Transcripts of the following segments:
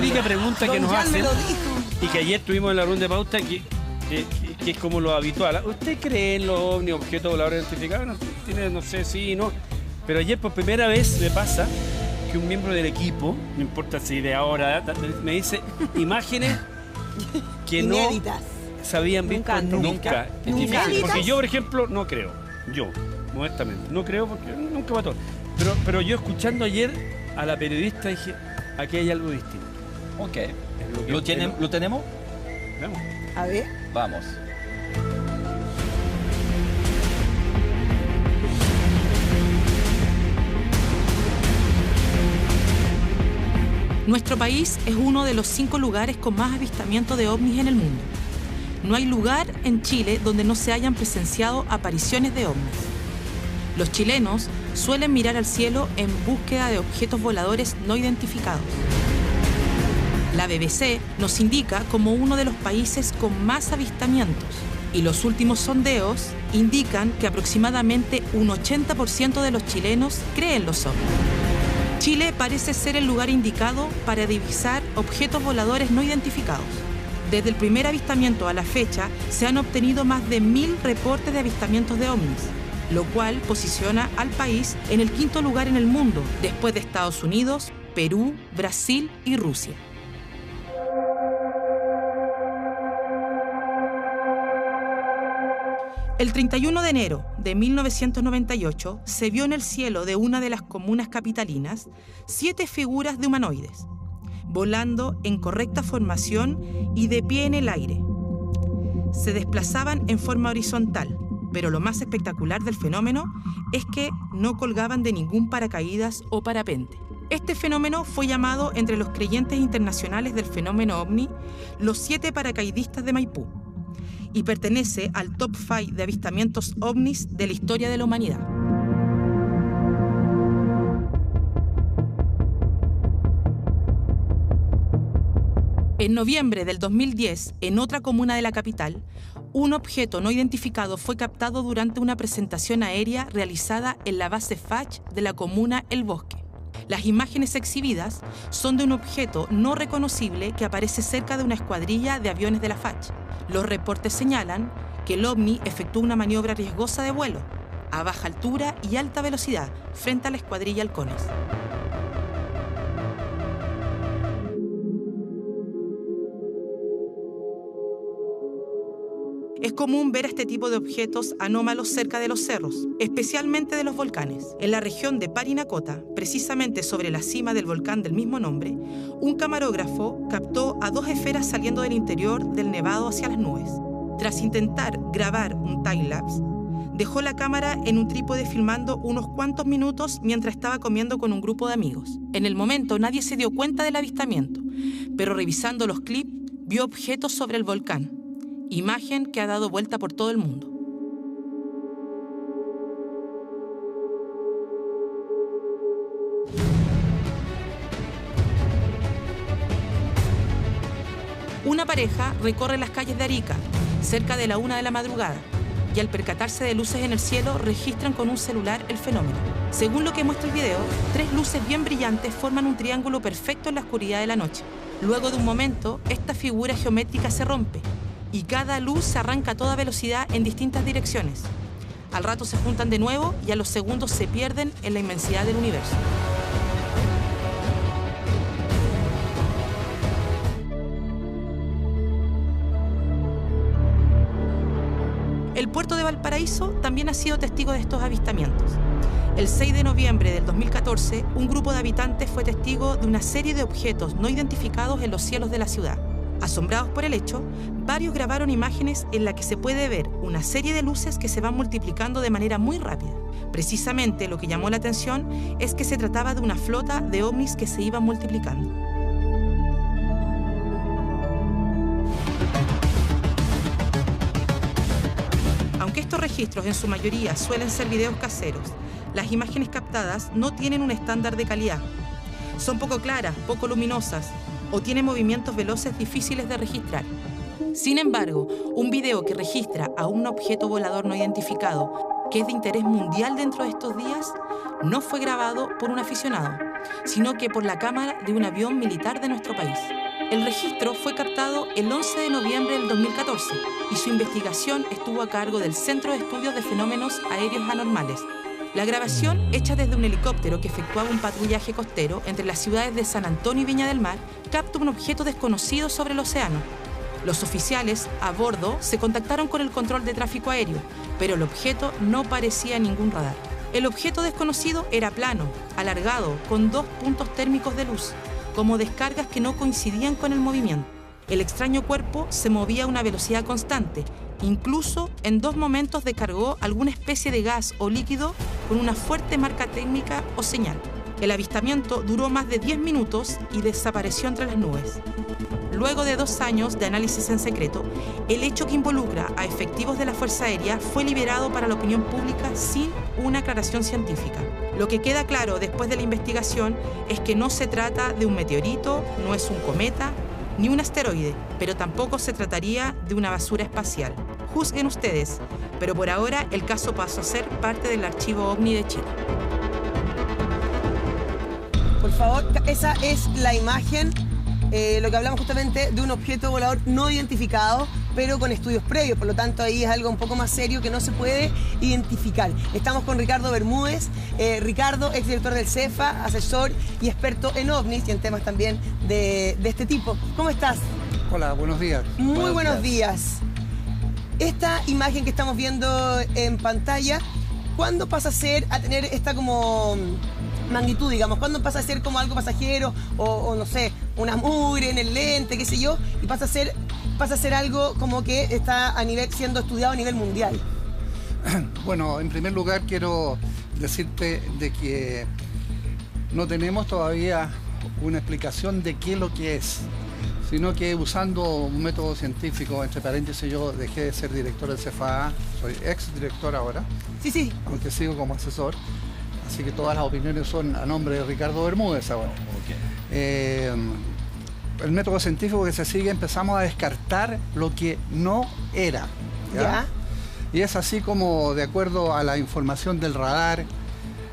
típica pregunta que nos Jan me hacen lo dijo. y que ayer tuvimos en la ronda de pauta, que es como lo habitual. ¿Usted cree en los ovnis, objetos voladores identificados? No, tiene, no sé, sí, no. Pero ayer por primera vez me pasa que un miembro del equipo, no importa si de ahora, me dice imágenes que Inéditas. no se habían visto nunca. Es difícil, ¿Inéditas? porque yo, por ejemplo, no creo. Yo, modestamente, no creo porque nunca va todo. Pero yo escuchando ayer a la periodista dije, aquí hay algo distinto. Ok. Es lo que- ¿Lo tenemos? Veamos. A ver. Vamos. Nuestro país es uno de los 5 lugares con más avistamientos de ovnis en el mundo. No hay lugar en Chile donde no se hayan presenciado apariciones de ovnis. Los chilenos suelen mirar al cielo en búsqueda de objetos voladores no identificados. La BBC nos indica como uno de los países con más avistamientos y los últimos sondeos indican que aproximadamente un 80% de los chilenos creen los ovnis. Chile parece ser el lugar indicado para divisar objetos voladores no identificados. Desde el primer avistamiento a la fecha, se han obtenido más de 1000 reportes de avistamientos de ovnis, lo cual posiciona al país en el 5º lugar en el mundo, después de Estados Unidos, Perú, Brasil y Rusia. El 31 de enero de 1998 se vio en el cielo de una de las comunas capitalinas 7 figuras de humanoides, volando en correcta formación y de pie en el aire. Se desplazaban en forma horizontal, pero lo más espectacular del fenómeno es que no colgaban de ningún paracaídas o parapente. Este fenómeno fue llamado entre los creyentes internacionales del fenómeno ovni los 7 paracaidistas de Maipú, y pertenece al top 5 de avistamientos ovnis de la historia de la humanidad. En noviembre del 2010, en otra comuna de la capital, un objeto no identificado fue captado durante una presentación aérea realizada en la base FACH de la comuna El Bosque. Las imágenes exhibidas son de un objeto no reconocible que aparece cerca de una escuadrilla de aviones de la FACH. Los reportes señalan que el ovni efectuó una maniobra riesgosa de vuelo, a baja altura y alta velocidad, frente a la escuadrilla Halcones. Es común ver este tipo de objetos anómalos cerca de los cerros, especialmente de los volcanes. En la región de Parinacota, precisamente sobre la cima del volcán del mismo nombre, un camarógrafo captó a 2 esferas saliendo del interior del nevado hacia las nubes. Tras intentar grabar un time-lapse, dejó la cámara en un trípode filmando unos cuantos minutos mientras estaba comiendo con un grupo de amigos. En el momento nadie se dio cuenta del avistamiento, pero revisando los clips vio objetos sobre el volcán. Imagen que ha dado vuelta por todo el mundo. Una pareja recorre las calles de Arica, cerca de la 1 de la madrugada, y al percatarse de luces en el cielo, registran con un celular el fenómeno. Según lo que muestra el video, 3 luces bien brillantes forman un triángulo perfecto en la oscuridad de la noche. Luego de un momento, esta figura geométrica se rompe, y cada luz se arranca a toda velocidad en distintas direcciones. Al rato se juntan de nuevo y a los segundos se pierden en la inmensidad del universo. El puerto de Valparaíso también ha sido testigo de estos avistamientos. El 6 de noviembre del 2014, un grupo de habitantes fue testigo de una serie de objetos no identificados en los cielos de la ciudad. Asombrados por el hecho, varios grabaron imágenes en las que se puede ver una serie de luces que se van multiplicando de manera muy rápida. Precisamente lo que llamó la atención es que se trataba de una flota de ovnis que se iban multiplicando. Aunque estos registros en su mayoría suelen ser videos caseros, las imágenes captadas no tienen un estándar de calidad. Son poco claras, poco luminosas, o tienen movimientos veloces difíciles de registrar. Sin embargo, un video que registra a un objeto volador no identificado, que es de interés mundial dentro de estos días, no fue grabado por un aficionado, sino que por la cámara de un avión militar de nuestro país. El registro fue captado el 11 de noviembre del 2014 y su investigación estuvo a cargo del Centro de Estudios de Fenómenos Aéreos Anormales. La grabación, hecha desde un helicóptero que efectuaba un patrullaje costero entre las ciudades de San Antonio y Viña del Mar, capta un objeto desconocido sobre el océano. Los oficiales a bordo se contactaron con el control de tráfico aéreo, pero el objeto no parecía ningún radar. El objeto desconocido era plano, alargado, con 2 puntos térmicos de luz, como descargas que no coincidían con el movimiento. El extraño cuerpo se movía a una velocidad constante. Incluso en 2 momentos descargó alguna especie de gas o líquido con una fuerte marca técnica o señal. El avistamiento duró más de 10 minutos y desapareció entre las nubes. Luego de 2 años de análisis en secreto, el hecho que involucra a efectivos de la Fuerza Aérea fue liberado para la opinión pública sin una aclaración científica. Lo que queda claro después de la investigación es que no se trata de un meteorito, no es un cometa, ni un asteroide, pero tampoco se trataría de una basura espacial. Juzguen ustedes, pero por ahora el caso pasó a ser parte del archivo OVNI de Chile. Por favor, esa es la imagen, lo que hablamos justamente de un objeto volador no identificado, pero con estudios previos, por lo tanto ahí es algo un poco más serio que no se puede identificar. Estamos con Ricardo Bermúdez. Ricardo, exdirector del CEFA, asesor y experto en ovnis y en temas también de este tipo. ¿Cómo estás? Hola, buenos días. Muy buenos días. Esta imagen que estamos viendo en pantalla, ¿cuándo pasa a tener esta como magnitud, digamos? ¿Cuándo pasa a ser como algo pasajero o no sé, una mugre en el lente, qué sé yo, y pasa a ser algo como que está siendo estudiado a nivel mundial? Bueno, en primer lugar quiero decirte de que no tenemos todavía una explicación de qué es lo que es, sino que usando un método científico, entre paréntesis, yo dejé de ser director del CFA, soy ex director ahora, Sí. aunque sigo como asesor, así que todas las opiniones son a nombre de Ricardo Bermúdez ahora. El método científico que se sigue, empezamos a descartar lo que no era. ¿Ya? Y es así como, de acuerdo a la información del radar,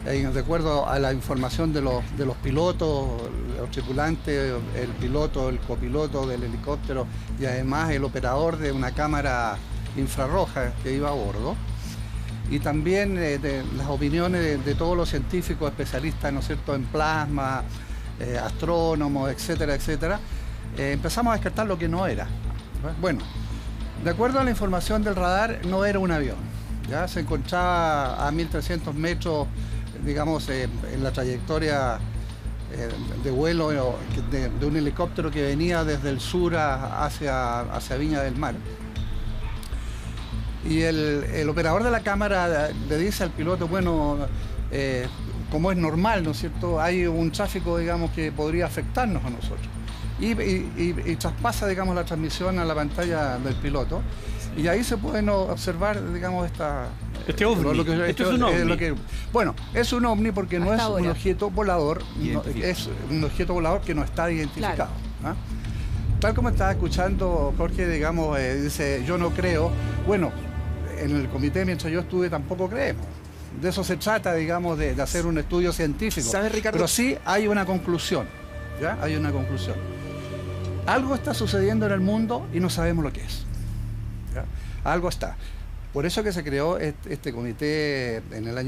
de acuerdo a la información de los pilotos, los tripulantes, el piloto, el copiloto del helicóptero y además el operador de una cámara infrarroja que iba a bordo, y también de las opiniones de todos los científicos especialistas, ¿no es cierto?, en plasma, astrónomos, etcétera, etcétera, empezamos a descartar lo que no era. Bueno, de acuerdo a la información del radar, no era un avión. ¿Ya? Se encontraba a 1300 metros, digamos, en la trayectoria de vuelo de un helicóptero que venía desde el sur hacia Viña del Mar. Y el operador de la cámara le dice al piloto, bueno, como es normal, ¿no es cierto?, hay un tráfico, digamos, que podría afectarnos a nosotros. Y traspasa, digamos, la transmisión a la pantalla del piloto. Y ahí se pueden observar, digamos, este ovni. Esto es un ovni. Bueno, es un ovni porque no hasta es ahora un objeto volador, es un objeto volador que no está identificado. Claro. ¿Ah? Tal como estaba escuchando Jorge, digamos, dice, yo no creo. Bueno, en el comité, mientras yo estuve, tampoco creemos. De eso se trata, digamos, de hacer un estudio científico. ¿Sabes, Ricardo? Pero sí hay una conclusión, ¿ya? Hay una conclusión. Algo está sucediendo en el mundo y no sabemos lo que es. ¿Ya? Algo está. Por eso que se creó este comité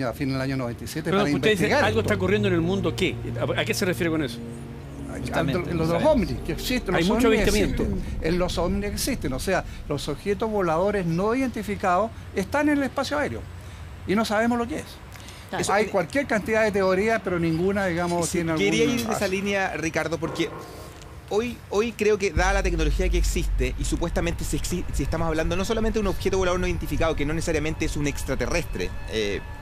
a fin del año 97 para investigar. Algo está ocurriendo en el mundo, ¿qué? ¿A qué se refiere con eso? En los ovnis que existen, hay mucho avistamiento. En los ovnis existen, o sea, los objetos voladores no identificados están en el espacio aéreo y no sabemos lo que es. Claro. Hay cualquier cantidad de teorías, pero ninguna, digamos, tiene alguna. Quería ir en esa línea, Ricardo, porque hoy creo que, dada la tecnología que existe, y supuestamente si estamos hablando no solamente de un objeto volador no identificado, que no necesariamente es un extraterrestre,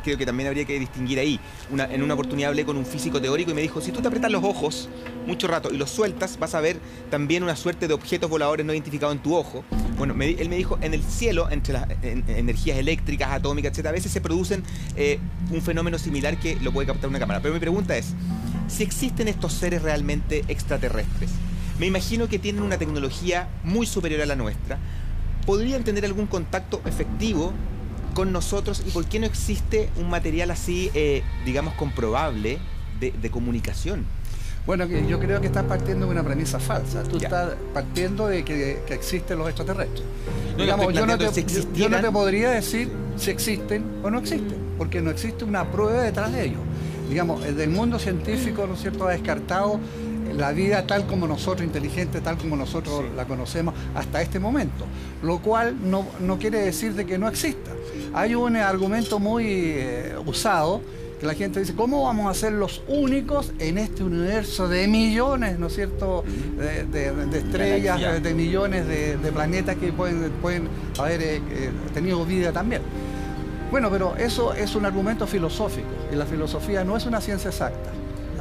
creo que también habría que distinguir ahí. En una oportunidad hablé con un físico teórico y me dijo, si tú te aprietas los ojos mucho rato y los sueltas, vas a ver también una suerte de objetos voladores no identificados en tu ojo. Bueno, él me dijo, en el cielo, entre las energías eléctricas, atómicas, etc., a veces se producen un fenómeno similar que lo puede captar una cámara. Pero mi pregunta es, si existen estos seres realmente extraterrestres, me imagino que tienen una tecnología muy superior a la nuestra, ¿podrían tener algún contacto efectivo con nosotros? ¿Y por qué no existe un material así, digamos, comprobable de comunicación. Bueno, yo creo que estás partiendo de una premisa falsa. Tú estás partiendo de que existen los extraterrestres. Digamos, yo no te podría decir si existen o no existen, porque no existe una prueba detrás de ellos. Digamos, el mundo científico, ¿no es cierto?, ha descartado la vida tal como nosotros, inteligente tal como nosotros la conocemos hasta este momento, lo cual no quiere decir de que no exista. Hay un argumento muy usado, que la gente dice, ¿cómo vamos a ser los únicos en este universo de millones, ¿no es cierto?, de estrellas, de millones de planetas que pueden haber tenido vida también? Bueno, pero eso es un argumento filosófico, y la filosofía no es una ciencia exacta.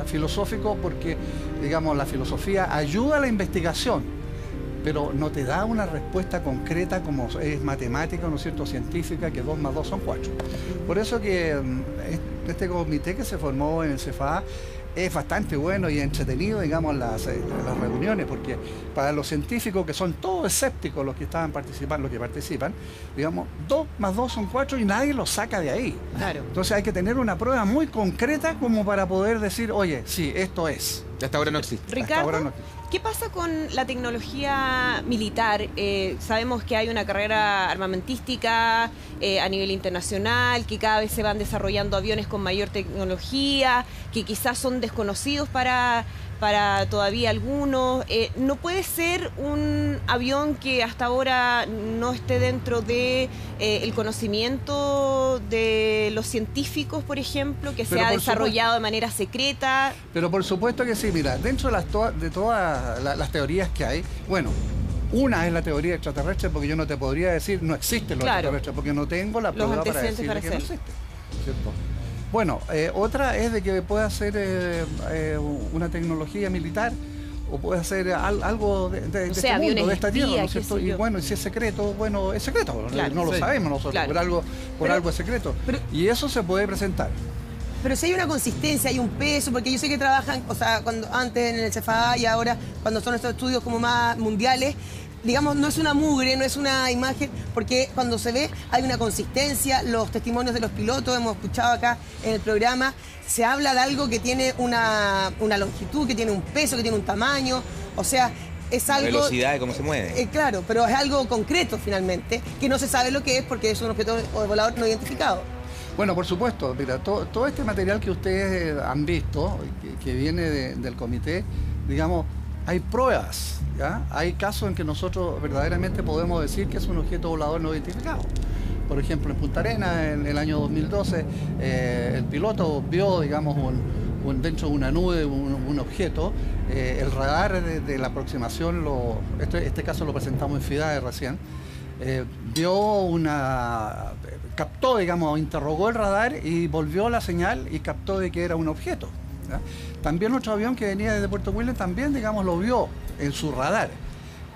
Filosófico porque, digamos, la filosofía ayuda a la investigación, pero no te da una respuesta concreta como es matemática, ¿no es cierto?, científica, que 2 más 2 son 4. Por eso que este comité que se formó en el CFA es bastante bueno y entretenido, digamos, las reuniones, porque para los científicos, que son todos escépticos los que participan, digamos, 2 más 2 son 4 y nadie los saca de ahí. Claro. Entonces hay que tener una prueba muy concreta como para poder decir, oye, sí, esto es. Hasta ahora no existe. Ricardo, hasta ahora no existe. ¿Qué pasa con la tecnología militar? Sabemos que hay una carrera armamentística a nivel internacional, que cada vez se van desarrollando aviones con mayor tecnología, que quizás son desconocidos para todavía algunos. ¿No puede ser un avión que hasta ahora no esté dentro de el conocimiento de los científicos, por ejemplo, que se ha desarrollado de manera secreta? Pero por supuesto que sí, mira, dentro de todas las teorías que hay, bueno, una es la teoría extraterrestre, porque yo no te podría decir no existen los extraterrestres, porque no tengo la prueba para decir que no existen, ¿cierto? Bueno, otra es de que pueda ser una tecnología militar o puede ser algo de este mundo, de esta tierra, ¿no es cierto? Y bueno, si es secreto, bueno, es secreto, claro, no lo sabemos nosotros, por algo es secreto. Y eso se puede presentar. Pero si hay una consistencia, hay un peso, porque yo sé que trabajan, o sea, antes en el CFA y ahora cuando son estos estudios como más mundiales, digamos, no es una mugre, no es una imagen, porque cuando se ve hay una consistencia, los testimonios de los pilotos, hemos escuchado acá en el programa, se habla de algo que tiene una longitud, que tiene un peso, que tiene un tamaño, o sea, es algo... La velocidad de cómo se mueve. Claro, pero es algo concreto finalmente, que no se sabe lo que es porque es un objeto volador no identificado. Bueno, por supuesto, mira, todo este material que ustedes han visto, que viene del comité, digamos, hay pruebas, ¿ya? Hay casos en que nosotros verdaderamente podemos decir que es un objeto volador no identificado. Por ejemplo, en Punta Arenas, en el año 2012, el piloto vio, digamos, dentro de una nube un objeto. El radar de la aproximación, este caso lo presentamos en FIDAE recién, captó, digamos, interrogó el radar y volvió la señal y captó de que era un objeto, ¿ya? También otro avión que venía desde Puerto Williams también, digamos, lo vio en su radar.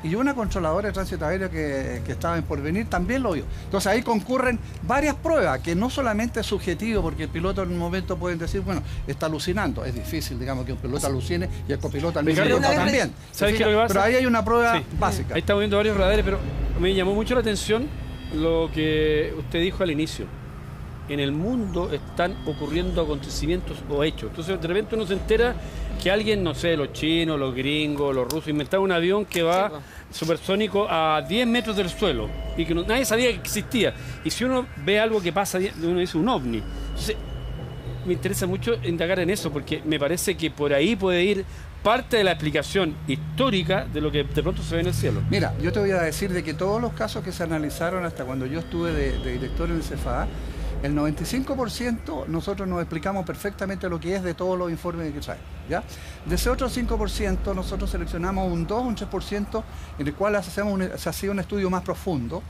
Y una controladora de tránsito aéreo que estaba en Porvenir también lo vio. Entonces ahí concurren varias pruebas, que no solamente es subjetivo, porque el piloto en un momento puede decir, bueno, está alucinando. Es difícil, digamos, que un piloto alucine y el copiloto al mismo tiempo también. ¿Sabes qué es lo que pasa? Pero ahí hay una prueba básica. Ahí estamos viendo varios radares, pero me llamó mucho la atención lo que usted dijo al inicio. En el mundo están ocurriendo acontecimientos o hechos. Entonces, de repente uno se entera que alguien, no sé, los chinos, los gringos, los rusos, inventaron un avión que va supersónico a 10 metros del suelo y que nadie sabía que existía. Y si uno ve algo que pasa, uno dice un ovni. Entonces, me interesa mucho indagar en eso, porque me parece que por ahí puede ir parte de la explicación histórica de lo que de pronto se ve en el cielo. Mira, yo te voy a decir de que todos los casos que se analizaron hasta cuando yo estuve de director en el CFA, el 95% nosotros nos explicamos perfectamente lo que es de todos los informes que traen, ¿ya? De ese otro 5% nosotros seleccionamos un 2, un 3% en el cual se hacía un estudio más profundo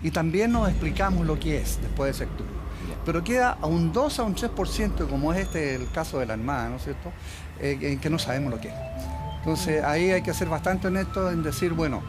y también nos explicamos lo que es después de ese estudio. Pero queda a un 2 a un 3%, como es el caso de la Armada, ¿no es cierto?, en que no sabemos lo que es. Entonces ahí hay que ser bastante honesto en decir, bueno,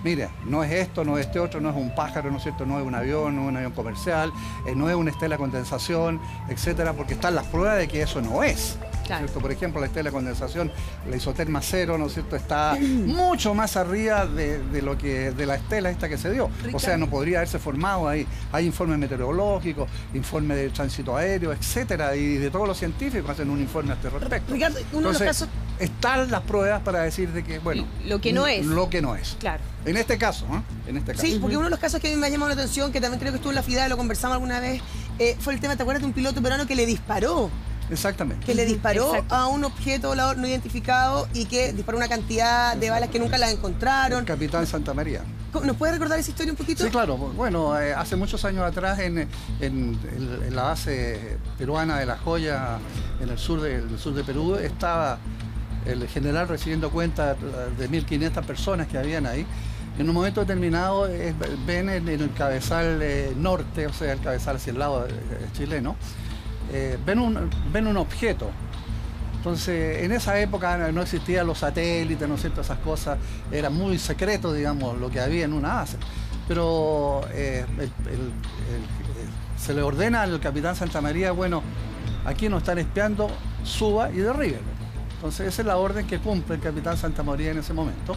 mire, no es esto, no es este otro, no es un pájaro, ¿no es cierto?, no es un avión comercial, no es una estela de condensación, etcétera, porque están las pruebas de que eso no es. Claro. ¿cierto? Por ejemplo, la estela de condensación, la isoterma cero, ¿no es cierto?, está mucho más arriba de lo que de la estela esta que se dio. O sea, no podría haberse formado ahí. Hay informes meteorológicos, informes de tránsito aéreo, etcétera, y de todos los científicos hacen un informe a este respecto. Ricardo, uno de los casos... están las pruebas para decir de que, bueno, lo que no es. Lo que no es. Claro. En este caso, ¿eh? En este caso. Sí, porque uno de los casos que a mí me ha llamado la atención, que también creo que estuvo en la FIDA, lo conversamos alguna vez, fue el tema, ¿te acuerdas de un piloto peruano que le disparó? Exactamente. Que le disparó Exacto. a un objeto volador no identificado y que disparó una cantidad de balas que nunca las encontraron. El capitán Santa María. ¿Nos puede recordar esa historia un poquito? Sí, claro. Bueno, hace muchos años atrás en la base peruana de La Joya, en el sur de Perú, estaba el general recibiendo cuenta de 1.500 personas que habían ahí. En un momento determinado ven en el cabezal norte, o sea, el cabezal hacia el lado chileno, ven un objeto. Entonces, en esa época no existían los satélites, ¿no es cierto? Esas cosas, era muy secreto, digamos, lo que había en una base. Pero se le ordena al capitán Santa María, bueno, aquí nos están espiando, suba y derríbelo. Entonces, esa es la orden que cumple el capitán Santa María en ese momento.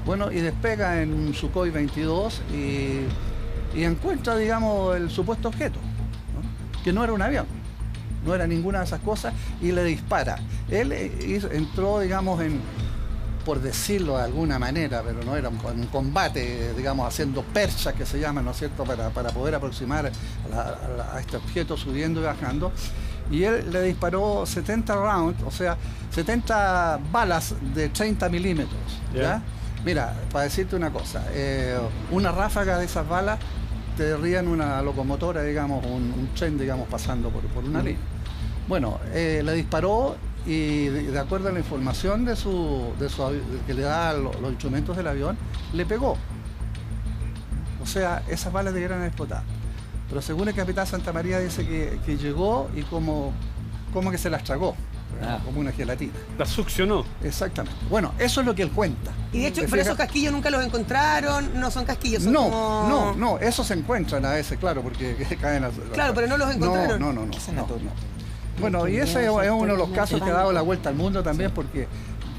Bueno, y despega en un Sukhoi 22 y encuentra, digamos, el supuesto objeto, ¿no? Que no era un avión. No era ninguna de esas cosas, y le dispara. Él entró, digamos, por decirlo de alguna manera, pero no era un combate, digamos, haciendo perchas que se llaman, ¿no es cierto?, para poder aproximar a este objeto subiendo y bajando. Y él le disparó 70 rounds, o sea, 70 balas de 30 milímetros. ¿Ya? Mira, para decirte una cosa, una ráfaga de esas balas te derrían una locomotora, digamos, un tren, digamos, pasando por una línea. Bueno, le disparó y de acuerdo a la información que le da los instrumentos del avión, le pegó. O sea, esas balas debieran explotar. Pero según el capitán Santa María dice que llegó y como que se las tragó, como una gelatina. La succionó. Exactamente. Bueno, eso es lo que él cuenta. Y de hecho, por esos casquillos nunca los encontraron, no son casquillos, son como... No, esos se encuentran a veces, claro, porque caen a... Claro, pero no los encontraron. No. Bueno, y ese es uno de los casos que ha dado la vuelta al mundo también, porque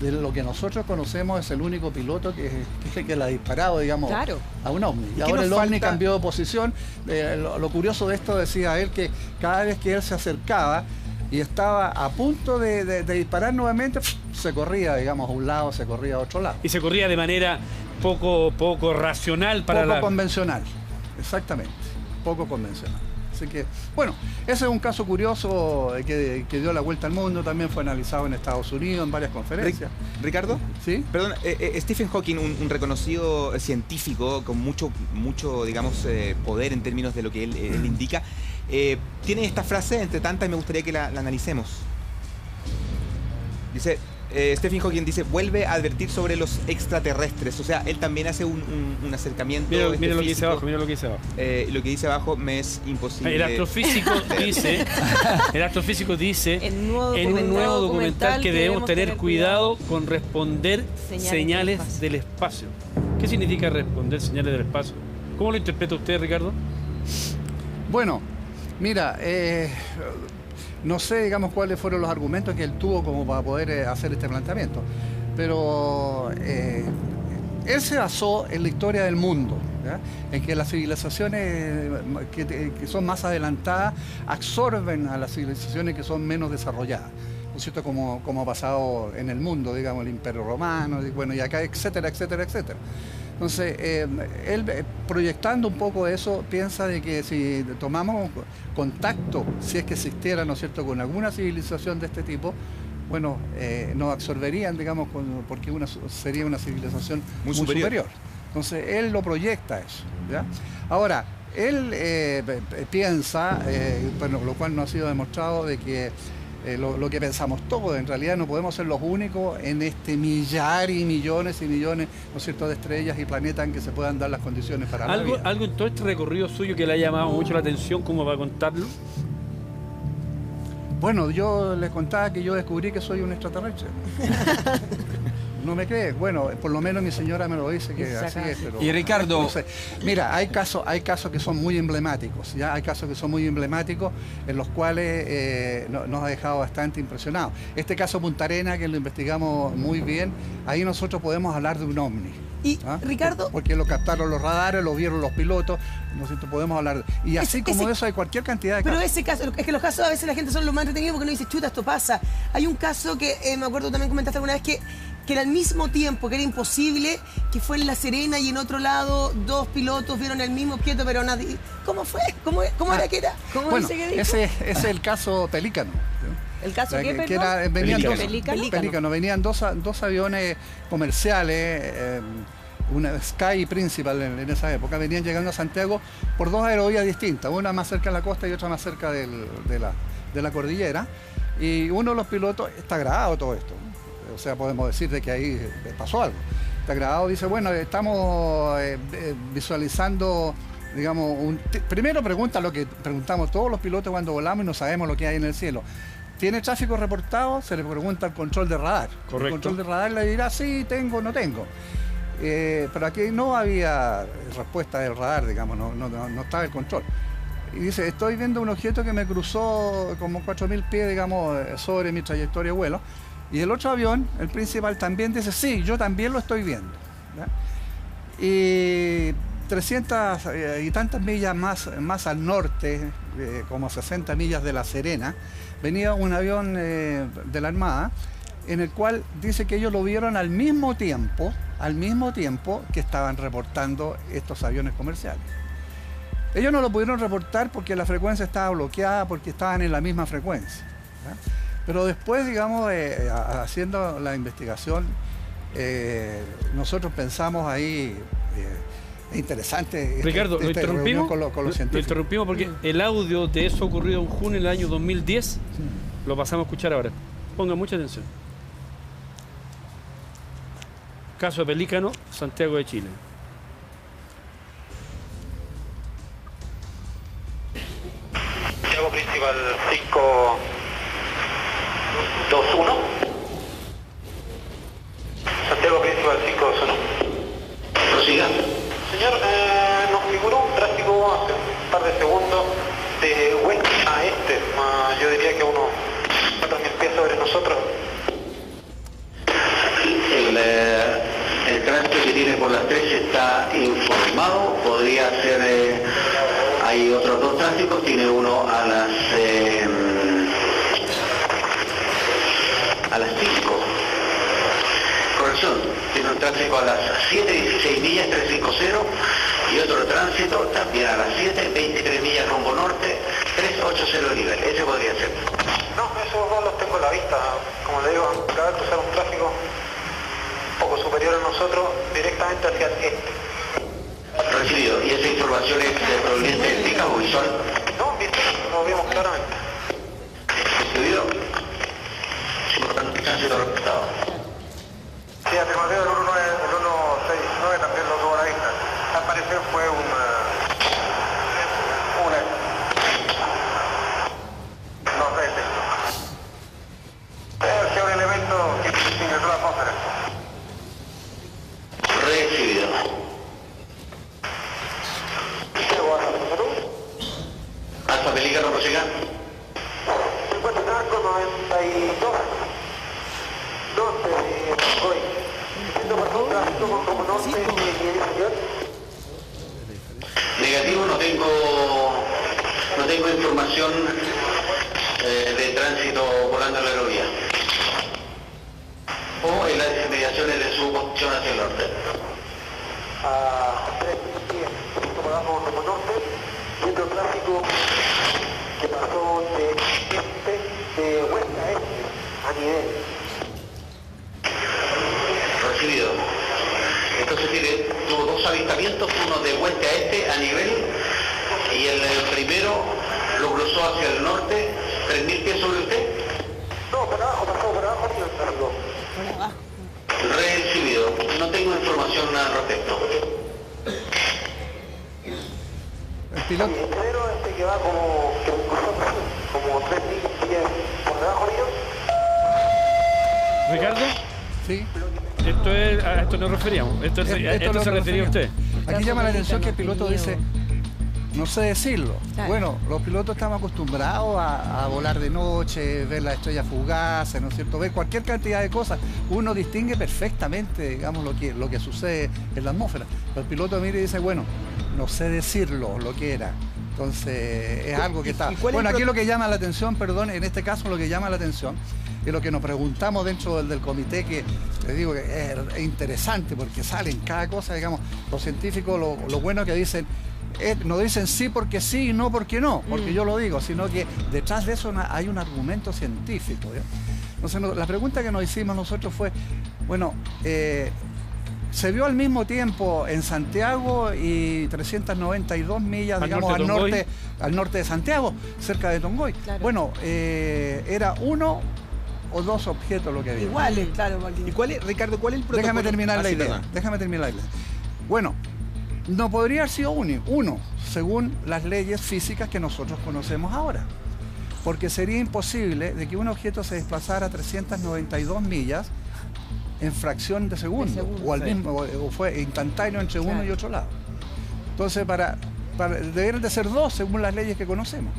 de lo que nosotros conocemos es el único piloto que la ha disparado, digamos, a un ovni. Y ahora el ovni cambió de posición. Lo curioso de esto, decía él, que cada vez que él se acercaba y estaba a punto de disparar nuevamente, se corría, digamos, a un lado, se corría a otro lado. Y se corría de manera poco racional para poco convencional, exactamente, poco convencional. Así que, bueno, ese es un caso curioso que dio la vuelta al mundo, también fue analizado en Estados Unidos en varias conferencias. ¿Ricardo? ¿Sí? Perdón, Stephen Hawking, un reconocido científico con mucho digamos, poder en términos de lo que él indica, tiene esta frase, entre tantas, y me gustaría que la analicemos. Dice... Stephen Hawking dice, vuelve a advertir sobre los extraterrestres. O sea, él también hace un acercamiento. Mira lo que dice abajo, Lo que dice abajo me es imposible. El astrofísico dice en un nuevo documental que debemos tener cuidado con responder señales del espacio. ¿Qué significa responder señales del espacio? ¿Cómo lo interpreta usted, Ricardo? Bueno, mira, no sé, digamos, cuáles fueron los argumentos que él tuvo como para poder hacer este planteamiento, pero él se basó en la historia del mundo, ¿ya? En que las civilizaciones que son más adelantadas absorben a las civilizaciones que son menos desarrolladas, ¿no es cierto?, como ha pasado en el mundo, digamos, el Imperio Romano, y bueno, y acá, etcétera, etcétera, etcétera. Entonces, él proyectando un poco eso, piensa de que si tomamos contacto, si es que existiera, ¿no es cierto?, con alguna civilización de este tipo, bueno, nos absorberían, digamos, porque sería una civilización muy superior. Entonces, él lo proyecta eso, ¿ya? Ahora, él piensa, bueno, lo cual no ha sido demostrado, de que lo que pensamos todos, en realidad no podemos ser los únicos en este millar y millones, ¿no es cierto?, de estrellas y planetas en que se puedan dar las condiciones para la vida. ¿Algo en todo este recorrido suyo que le ha llamado mucho la atención, cómo va a contarlo? Bueno, yo les contaba que yo descubrí que soy un extraterrestre. no me cree. Bueno, por lo menos mi señora me lo dice que así es. Pero, y Ricardo... no sé. Mira, hay casos que son muy emblemáticos, ¿ya? Hay casos que son muy emblemáticos en los cuales nos ha dejado bastante impresionados. Este caso Punta Arenas, que lo investigamos muy bien, ahí nosotros podemos hablar de un ovni. Y, Ricardo... Porque lo captaron los radares, lo vieron los pilotos, nosotros podemos hablar de... Y así como eso hay cualquier cantidad de casos. Pero ese caso, es que los casos a veces la gente son los más entretenidos porque uno dice, chuta, esto pasa. Hay un caso que me acuerdo también comentaste alguna vez que era al mismo tiempo, que era imposible, que fue en La Serena y en otro lado dos pilotos vieron el mismo objeto, pero nadie... ¿Cómo fue? ¿Cómo era que era? ¿Cómo bueno, dice que dijo? ese es el caso Pelícano. ¿El caso qué, que perdón? venían Pelícano. Venían dos aviones comerciales, una Sky y Principal en esa época, venían llegando a Santiago por dos aerovías distintas, una más cerca de la costa y otra más cerca de la cordillera, y uno de los pilotos, está grabado todo esto, o sea, podemos decir de que ahí pasó algo, está grabado, dice, bueno, estamos visualizando, digamos, primero pregunta lo que preguntamos todos los pilotos cuando volamos y no sabemos lo que hay en el cielo. ¿Tiene tráfico reportado? Se le pregunta al control de radar. Correcto. El control de radar le dirá, sí, tengo, no tengo. Pero aquí no había respuesta del radar, digamos, no estaba el control. Y dice, estoy viendo un objeto que me cruzó como 4.000 pies, digamos, sobre mi trayectoria de vuelo. Y el otro avión, el Principal, también dice, sí, yo también lo estoy viendo. ¿Ya? Y 300 y tantas millas más al norte, como 60 millas de La Serena, venía un avión de la Armada, en el cual dice que ellos lo vieron al mismo tiempo que estaban reportando estos aviones comerciales. Ellos no lo pudieron reportar porque la frecuencia estaba bloqueada, porque estaban en la misma frecuencia, ¿ya? Pero después, digamos, haciendo la investigación, nosotros pensamos ahí, es interesante. Ricardo, lo interrumpimos, con los científicos. Lo interrumpimos porque el audio de eso ocurrido en junio del año 2010 lo pasamos a escuchar ahora. Pongan mucha atención. Caso de Pelícano, Santiago de Chile. Santiago Principal 521. Santiago Principal 521. Prosiga. Señor, nos figuró un tráfico hace un par de segundos de oeste a este. Yo diría que unos 4.000 pies sobre nosotros. El tránsito que tiene por las 3 está informado, podría ser, hay otros dos tránsicos, tiene uno a las 5, corrección, tiene un tránsito a las 7:16 millas 350 y otro tránsito también a las 7:23 millas rumbo norte 380 nivel, ese podría ser. No, esos dos los tengo a la vista, como le digo, acaba de cruzar un tráfico poco superior a nosotros, directamente hacia el este. Recibido. ¿Y esa información es proveniente del TICA o visual? No, lo vimos claramente. Recibido. Sí, por tanto, tránsito reportado. Sí, afirmativo, el 169 también lo tuvo a la vista. Al parecer fue no sé, es un elemento que ingresó a la atmósfera. Recibido. Alfa Pelícano, prosiga. 54 92. 12 de Coy. Negativo, no tengo información de tránsito volando en la aerovía o en las inmediaciones de su posición hacia el norte. A 3 pies, un poquito por abajo como norte, y otro tráfico que pasó de oeste a este a nivel. Recibido. Entonces tuvo dos avistamientos, uno de oeste a este a nivel, y el primero lo cruzó hacia el norte, 3.000 pies sobre usted. No, por abajo, pasó por abajo y el tráfico. Recibido. No tengo información al respecto. El piloto. El primero que va como 3.000 pies por debajo mío. Ricardo, Sí. a esto nos referíamos. Esto se refería a usted. Aquí llama la atención que el piloto dice, no sé decirlo. Claro. Bueno, los pilotos estamos acostumbrados a volar de noche, ver las estrellas fugaces, ¿no es cierto? Ver cualquier cantidad de cosas. Uno distingue perfectamente, digamos, lo que sucede en la atmósfera. Pero el piloto mira y dice, bueno, no sé decirlo, lo que era. Entonces, es algo que está... Bueno, aquí lo que llama la atención, perdón, en este caso lo que llama la atención es lo que nos preguntamos dentro del comité, que les digo que es interesante porque salen cada cosa, digamos, los científicos, lo bueno que dicen, no dicen sí porque sí y no porque no, porque yo lo digo, sino que detrás de eso hay un argumento científico, ¿ya? Entonces, la pregunta que nos hicimos nosotros fue, bueno, se vio al mismo tiempo en Santiago y 392 millas, digamos, al norte de Santiago, cerca de Tongoy. Claro. Bueno, era uno o dos objetos lo que había. Iguales, claro. ¿Y Ricardo, cuál es el protocolo? Déjame terminar la idea. Bueno, no podría haber sido uno, según las leyes físicas que nosotros conocemos ahora. Porque sería imposible de que un objeto se desplazara a 392 millas en fracción de segundo, o fue instantáneo entre uno y otro lado. Entonces, deberían de ser dos según las leyes que conocemos.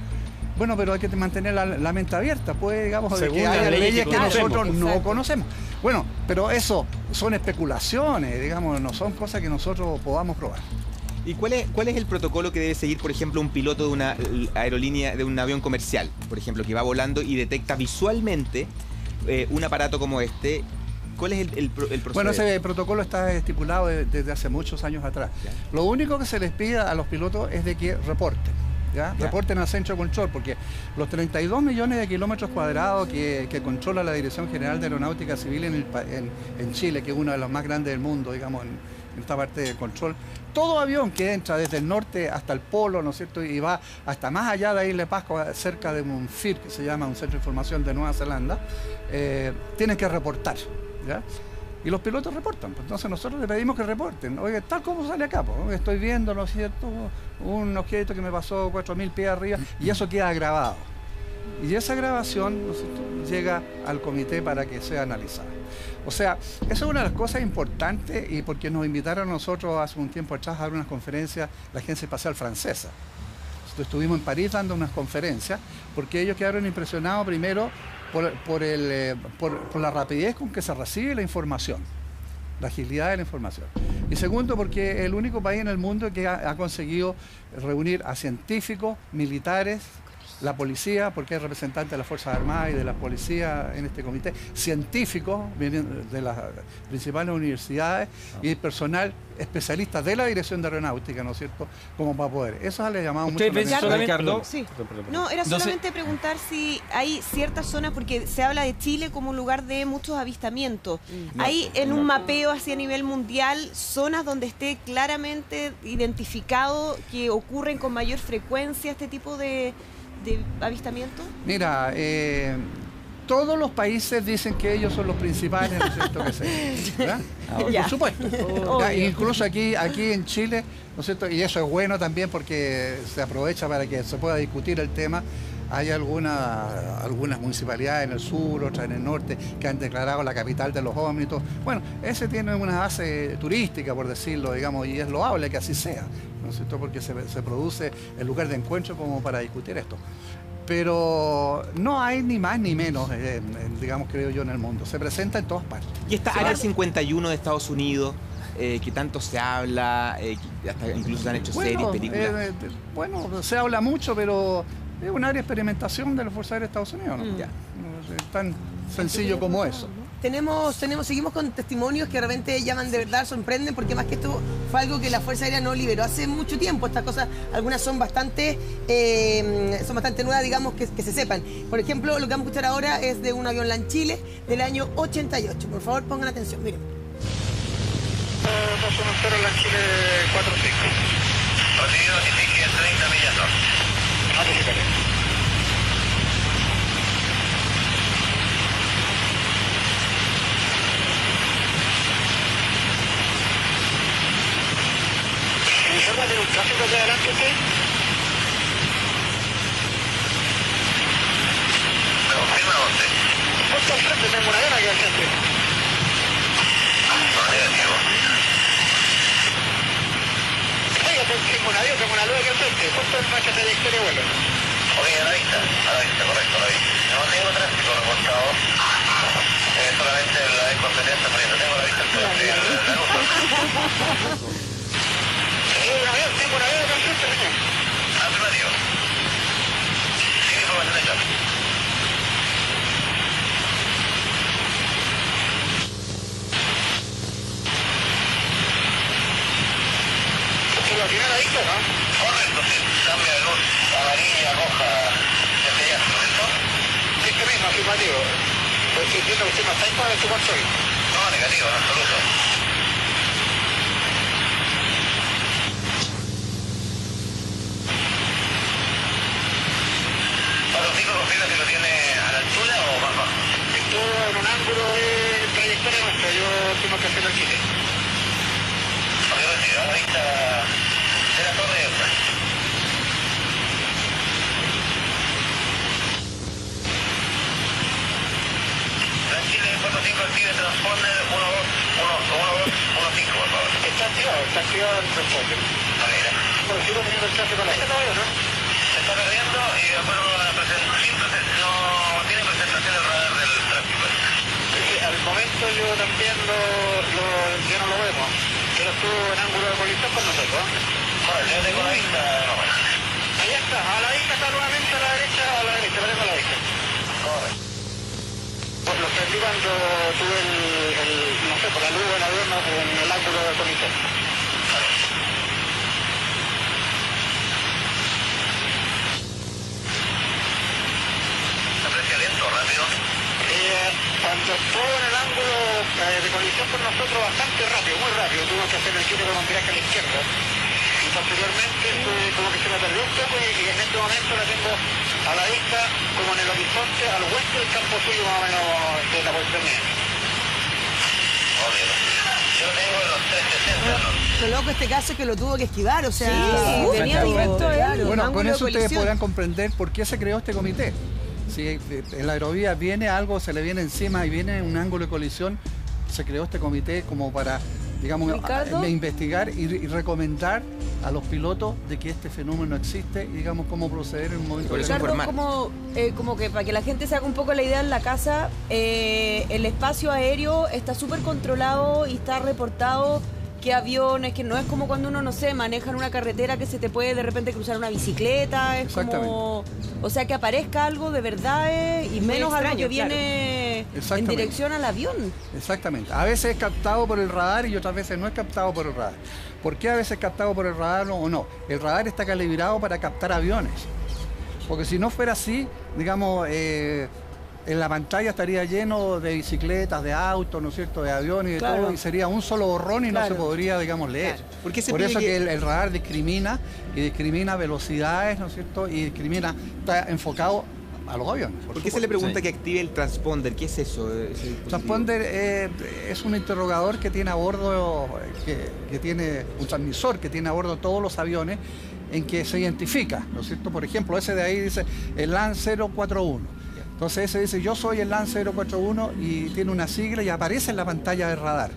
Bueno, pero hay que mantener la mente abierta, pues, digamos, de que hay leyes que nosotros no conocemos. Bueno, pero eso son especulaciones, digamos, no son cosas que nosotros podamos probar. ¿Y cuál es el protocolo que debe seguir, por ejemplo, un piloto de una aerolínea, de un avión comercial, por ejemplo, que va volando y detecta visualmente un aparato como este? ¿Cuál es el procedimiento? Bueno, ese protocolo está estipulado desde hace muchos años atrás. ¿Ya? Lo único que se les pide a los pilotos es de que reporten. ¿Ya? Reporten al centro de control, porque los 32 millones de kilómetros cuadrados que controla la Dirección General de Aeronáutica Civil en Chile, que es uno de los más grandes del mundo, digamos, en esta parte de control, todo avión que entra desde el norte hasta el polo, ¿no es cierto?, y va hasta más allá de Isla Pascua, cerca de un FIR, que se llama un Centro de Información de Nueva Zelanda, tienen que reportar, ¿ya? Y los pilotos reportan, pues entonces nosotros les pedimos que reporten. Oye, tal como sale acá, pues, estoy viendo, ¿no es cierto?, un objeto que me pasó 4.000 pies arriba, y eso queda grabado. Y esa grabación, ¿no es cierto?, llega al comité para que sea analizada. O sea, eso es una de las cosas importantes, y porque nos invitaron a nosotros hace un tiempo atrás a dar unas conferencias la Agencia Espacial Francesa. Nosotros estuvimos en París dando unas conferencias, porque ellos quedaron impresionados primero por la rapidez con que se recibe la información, la agilidad de la información. Y segundo, porque es el único país en el mundo que ha conseguido reunir a científicos, militares, la policía, porque hay representantes de las Fuerzas Armadas y de la policía en este comité, científicos de las principales universidades y personal especialista de la Dirección de Aeronáutica, ¿no es cierto?, como para poder. Eso le llamamos mucho la atención. Ricardo, sí. No, era solamente preguntar si hay ciertas zonas, porque se habla de Chile como un lugar de muchos avistamientos. ¿Hay en un mapeo así a nivel mundial zonas donde esté claramente identificado que ocurren con mayor frecuencia este tipo de avistamiento? Mira, todos los países dicen que ellos son los principales, ¿no es cierto?, que se, por supuesto. Incluso aquí en Chile, ¿no es cierto?, y eso es bueno también porque se aprovecha para que se pueda discutir el tema. Hay algunas municipalidades en el sur, otras en el norte, que han declarado la capital de los ovnis. Bueno, ese tiene una base turística, por decirlo, digamos, y es loable que así sea, ¿no es cierto?, porque se produce el lugar de encuentro como para discutir esto. Pero no hay ni más ni menos, digamos, creo yo, en el mundo. Se presenta en todas partes. Y esta Área 51 de Estados Unidos, que tanto se habla, hasta incluso se han hecho series, películas. Bueno, se habla mucho, pero es un área de experimentación de las Fuerzas Aéreas de Estados Unidos, ¿no? Ya. No es tan sencillo como eso. Seguimos con testimonios que de repente llaman de verdad, sorprenden, porque más que esto fue algo que la Fuerza Aérea no liberó hace mucho tiempo. Estas cosas, algunas son bastante nuevas, digamos, que se sepan. Por ejemplo, lo que vamos a escuchar ahora es de un avión LAN Chile del año 88. Por favor, pongan atención, miren. 210 LAN Chile 45. Recibido, dirige 30 millas norte. Notificaré. ¿Informa de un tráfico de adelante usted? ¿Me confirma dónde? Justo al frente, tengo una gana aquí al frente. Oiga, tengo un avión, tengo una luz aquí al frente, justo en nuestra trayectoria de vuelo. Ok, a la vista, correcto, a la vista. No tengo tráfico reportado. Solamente la incompetencia poniendo. Tengo la vista al frente. La luz. Tengo un avión acá al frente, señor. Afirmativo. Sigue información de tráfico. ¿La primera vista, no? Correcto, sí. Cambia de luz amarilla, roja, desde ya, ¿correcto? Este mismo, afirmativo. Porque entiendo que usted no está en cuál es su control. No, negativo, en absoluto. 4-5 confirma si lo tiene a la altura o más bajo. Esto en un ángulo de trayectoria nuestra, yo tengo que hacer el quite. Ok, pues sí, a la vista de la torre esta. Tranquilo, 4-5 active transponder 1-2-1-5, por favor. Está activado el transporte. Ok, ya. Bueno, sigo teniendo el tráfico a la vista, ¿no? Se está perdiendo y de acuerdo a la presentación, no tiene presentación el radar del tráfico. Al momento yo también ya no lo vemos, pero estuvo en ángulo de colisión con nosotros. Bueno, yo tengo la vista, no, bueno. Allá está, a la vista está nuevamente a la derecha, la tengo a la derecha. Correcto. Pues lo perdí cuando tuve no sé, por la luz del avión en el ángulo de colisión. ¿Se aprecia lento, rápido? Cuando estuvo en el ángulo de colisión con nosotros bastante rápido, muy rápido, tuve que hacer el giro con un viraje a la izquierda. Y posteriormente como que se me perdió un poco y en este momento la tengo a la vista como en el horizonte al oeste del campo suyo más o menos de la posición mía. Obvio. Yo tengo los 360, ¿no? Lo loco este caso es que lo tuvo que esquivar, o sea... Sí, tenía directo Claro, Bueno, con ángulo de eso ustedes colisión. podrán comprender por qué se creó este comité. Si en la aerovía viene algo, se le viene encima y viene un ángulo de colisión, se creó este comité como para, digamos, Ricardo. investigar y recomendar a los pilotos de que este fenómeno existe y, digamos, cómo proceder en un momento Por eso determinado. Ricardo, informar. como que para que la gente se haga un poco la idea en la casa, el espacio aéreo está súper controlado y está reportado que aviones, que no es como cuando uno, no sé, maneja en una carretera que se te puede de repente cruzar una bicicleta, es como... O sea, que aparezca algo de verdad y menos algo que viene en dirección al avión. Exactamente. A veces es captado por el radar y otras veces no es captado por el radar. ¿Por qué a veces es captado por el radar o no? El radar está calibrado para captar aviones. Porque si no fuera así, digamos, en la pantalla estaría lleno de bicicletas, de autos, ¿no es cierto?, de aviones y de todo, y sería un solo borrón y no se podría, digamos, leer. Claro. ¿Por qué se Por pide eso que- que el radar discrimina velocidades, ¿no es cierto?, y está enfocado a los aviones. ¿Por qué se le pregunta que active el transponder? ¿Qué es eso? ese dispositivo? Transponder es un interrogador que tiene a bordo, que tiene un transmisor que tiene a bordo todos los aviones en que se identifica, ¿no es cierto? Por ejemplo, ese de ahí dice el LAN 041. Entonces ese dice yo soy el LAN 041 y tiene una sigla y aparece en la pantalla del radar.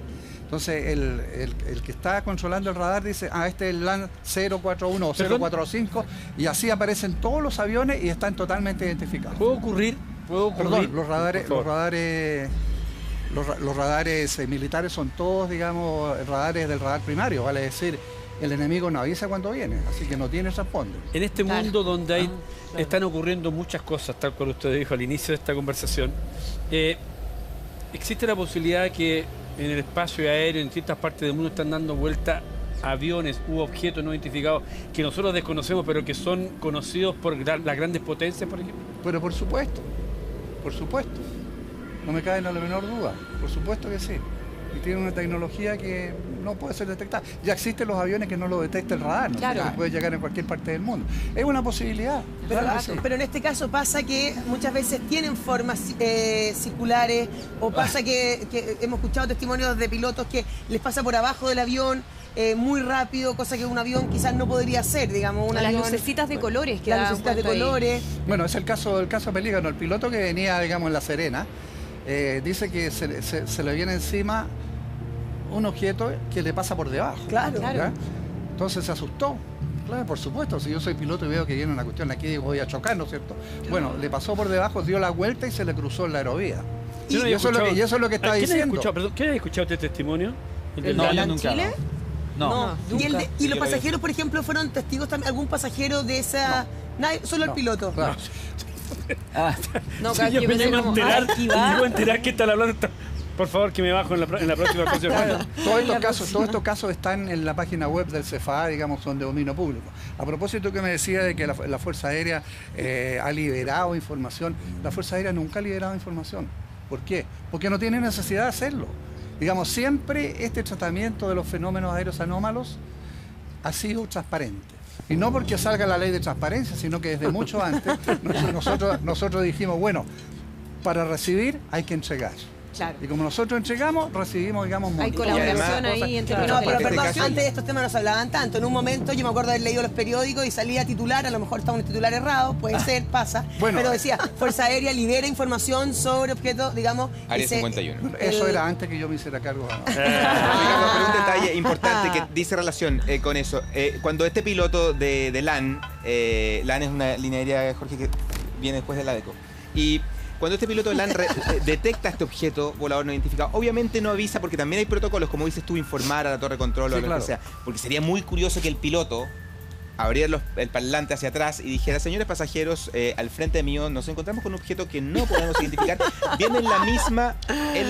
Entonces el que está controlando el radar dice, este es el LAN 041 o 045 y así aparecen todos los aviones y están totalmente identificados. ¿Puede ocurrir? Perdón, los radares, Por favor. los radares militares son todos, digamos, radares del radar primario, vale decir, el enemigo no avisa cuando viene, así que no tiene transponder. En este Claro. mundo donde están ocurriendo muchas cosas, tal cual usted dijo al inicio de esta conversación, ¿existe la posibilidad que en el espacio aéreo, en distintas partes del mundo, están dando vuelta aviones u objetos no identificados que nosotros desconocemos, pero que son conocidos por las grandes potencias, por ejemplo? Pero por supuesto, no me cabe la menor duda, por supuesto que sí. Y tiene una tecnología que no puede ser detectada. Ya existen los aviones que no lo detecta el radar, ¿no? Claro. Que puede llegar en cualquier parte del mundo. Es una posibilidad. Pero, claro que sí. pero en este caso pasa que muchas veces tienen formas circulares o pasa que hemos escuchado testimonios de pilotos que les pasa por abajo del avión muy rápido, cosa que un avión quizás no podría hacer, digamos. Un Las avión, lucecitas de colores que las daban lucecitas de cuenta ahí. colores. Bueno, es el caso Pelícano. El piloto que venía, digamos, en La Serena, dice que se le viene encima un objeto que le pasa por debajo. Claro. ¿Ya? Entonces se asustó. Claro, por supuesto, si yo soy piloto y veo que viene una cuestión aquí, digo, voy a chocar, ¿no es cierto? Bueno, le pasó por debajo, dio la vuelta y se le cruzó en la aerovía. Yo no Y había eso es lo que está ¿Quién diciendo. había escuchado este testimonio? El del No, Dani. yo nunca. Chile? No. Y los pasajeros, por ejemplo, fueron testigos también. ¿Algún pasajero de esa? Nadie, solo el piloto. Claro. No, Sí, yo yo me pensé llego a como, enterar, ay, me llego a enterar que están hablando. Por favor, que me bajo en la próxima ocasión. Todos estos casos están en la página web del CFA, digamos, son de dominio público. A propósito que me decía de que la Fuerza Aérea ha liberado información, la Fuerza Aérea nunca ha liberado información. ¿Por qué? Porque no tiene necesidad de hacerlo. Digamos, siempre este tratamiento de los fenómenos aéreos anómalos ha sido transparente. Y no porque salga la ley de transparencia, sino que desde mucho antes nosotros dijimos, bueno, para recibir hay que entregar. Claro. Y como nosotros entregamos, recibimos, digamos, Hay montos. colaboración Y además, ahí entre No, los pero este perdón, caso- antes de estos temas no se hablaban tanto. En un momento yo me acuerdo de haber leído los periódicos y salía titular, a lo mejor estaba un titular errado, puede ser, pasa. Bueno. Pero decía, Fuerza Aérea libera información sobre objetos, digamos. Área ese- 51. Eso el- era antes que yo me hiciera cargo. Ricardo, pero un detalle importante que dice relación con eso. Cuando este piloto de LAN, LAN es una línea aérea, Jorge, que viene después de la ADECO, y cuando este piloto de LAN detecta este objeto volador no identificado, obviamente no avisa porque también hay protocolos, como dices tú, informar a la torre de control o Sí, lo claro. que sea. Porque sería muy curioso que el piloto abriera el parlante hacia atrás y dijera, señores pasajeros, al frente mío nos encontramos con un objeto que no podemos identificar. Viene en la